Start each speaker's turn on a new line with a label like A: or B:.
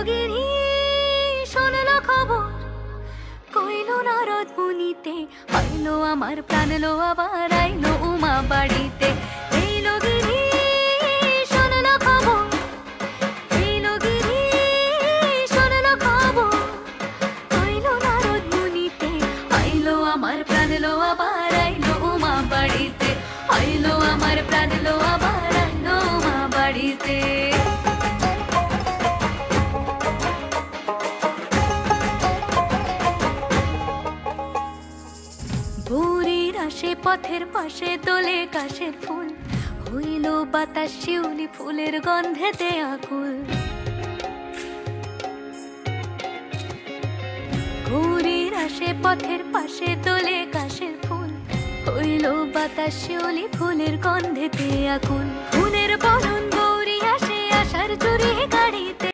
A: গিরি শোনলো খবর, কইলো নারদ মুনিতে, আইলো আমার প্রাণ লো আবার আইলো উমা বাড়িতে। এইলো গিরি শোনলো খবর, এইলো গিরি শোনলো খবর, কইলো নারদ মুনিতে, আইলো আমার প্রাণ লো আবার আইলো উমা বাড়িতে, আইলো আমার প্রাণ লো আবার আইলো উমা বাড়িতে। ভোরের আসে পথের পাশে দোলে কাশের ফুল, হইল বাতাস শিউলি ফুলের গন্ধেতে আকুল। ভোরের আসে পথের পাশে দোলে কাশের ফুল, হইল বাতাস শিউলি ফুলের গন্ধেতে আকুল। ফুলের বরণ গৌরী আসে আশার চুরি গাড়িতে।